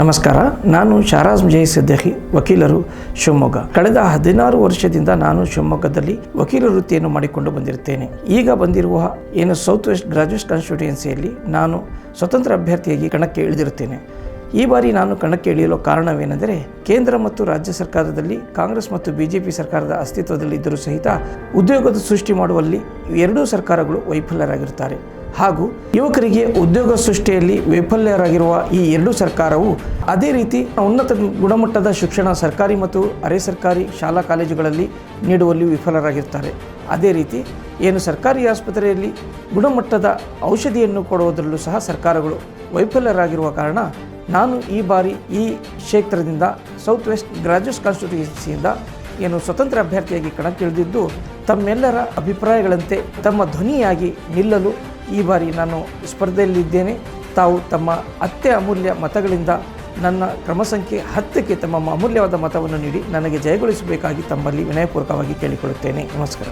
ನಮಸ್ಕಾರ. ನಾನು ಶಾರಾಜ್ ಜಯಸಿದ್ದೇಹಿ, ವಕೀಲರು, ಶಿವಮೊಗ್ಗ. ಕಳೆದ 16 ವರ್ಷದಿಂದ ನಾನು ಶಿವಮೊಗ್ಗದಲ್ಲಿ ವಕೀಲ ವೃತ್ತಿಯನ್ನು ಮಾಡಿಕೊಂಡು ಬಂದಿರುತ್ತೇನೆ. ಈಗ ಬಂದಿರುವ ಸೌತ್ ವೆಸ್ಟ್ ಗ್ರಾಜ್ಯುಯೇಟ್ ಕಾನ್ಸ್ಟಿಟ್ಯೂಯೆನ್ಸಿಯಲ್ಲಿ ನಾನು ಸ್ವತಂತ್ರ ಅಭ್ಯರ್ಥಿಯಾಗಿ ಕಣಕ್ಕೆ ಇಳಿದಿರುತ್ತೇನೆ. ಈ ಬಾರಿ ನಾನು ಕಣಕ್ಕೆ ಇಳಿಯಲು ಕಾರಣವೇನೆಂದರೆ, ಕೇಂದ್ರ ಮತ್ತು ರಾಜ್ಯ ಸರ್ಕಾರದಲ್ಲಿ ಕಾಂಗ್ರೆಸ್ ಮತ್ತು ಬಿಜೆಪಿ ಸರ್ಕಾರದ ಅಸ್ತಿತ್ವದಲ್ಲಿದ್ದರೂ ಸಹಿತ ಉದ್ಯೋಗದ ಸೃಷ್ಟಿ ಮಾಡುವಲ್ಲಿ ಎರಡೂ ಸರ್ಕಾರಗಳು ವೈಫಲ್ಯರಾಗಿರುತ್ತಾರೆ. ಹಾಗೂ ಯುವಕರಿಗೆ ಉದ್ಯೋಗ ಸೃಷ್ಟಿಯಲ್ಲಿ ವೈಫಲ್ಯರಾಗಿರುವ ಈ ಎರಡೂ ಸರ್ಕಾರವು ಅದೇ ರೀತಿ ಉನ್ನತ ಗುಣಮಟ್ಟದ ಶಿಕ್ಷಣ ಸರ್ಕಾರಿ ಮತ್ತು ಅರೆ ಸರ್ಕಾರಿ ಶಾಲಾ ಕಾಲೇಜುಗಳಲ್ಲಿ ನೀಡುವಲ್ಲಿ ವಿಫಲರಾಗಿರ್ತಾರೆ. ಅದೇ ರೀತಿ ಸರ್ಕಾರಿ ಆಸ್ಪತ್ರೆಯಲ್ಲಿ ಗುಣಮಟ್ಟದ ಔಷಧಿಯನ್ನು ಕೊಡುವುದರಲ್ಲೂ ಸಹ ಸರ್ಕಾರಗಳು ವೈಫಲ್ಯರಾಗಿರುವ ಕಾರಣ ನಾನು ಈ ಬಾರಿ ಈ ಕ್ಷೇತ್ರದಿಂದ ಸೌತ್ ವೆಸ್ಟ್ ಗ್ರಾಜ್ಯುಯೇಟ್ ಕಾನ್ಸ್ಟಿಟ್ಯೂಯೆನ್ಸಿಯಿಂದ ಸ್ವತಂತ್ರ ಅಭ್ಯರ್ಥಿಯಾಗಿ ಕಣಕ್ಕಿಳಿದಿದ್ದು, ತಮ್ಮೆಲ್ಲರ ಅಭಿಪ್ರಾಯಗಳಂತೆ ತಮ್ಮ ಧ್ವನಿಯಾಗಿ ನಿಲ್ಲಲು ಈ ಬಾರಿ ನಾನು ಸ್ಪರ್ಧೆಯಲ್ಲಿದ್ದೇನೆ. ತಾವು ತಮ್ಮ ಅತ್ಯಮೂಲ್ಯ ಮತಗಳಿಂದ ನನ್ನ ಕ್ರಮ ಸಂಖ್ಯೆ 10ಕ್ಕೆ ತಮ್ಮ ಅಮೂಲ್ಯವಾದ ಮತವನ್ನು ನೀಡಿ ನನಗೆ ಜಯಗೊಳಿಸಬೇಕಾಗಿ ತಮ್ಮಲ್ಲಿ ವಿನಯಪೂರ್ವಕವಾಗಿ ಕೇಳಿಕೊಳ್ಳುತ್ತೇನೆ. ನಮಸ್ಕಾರ.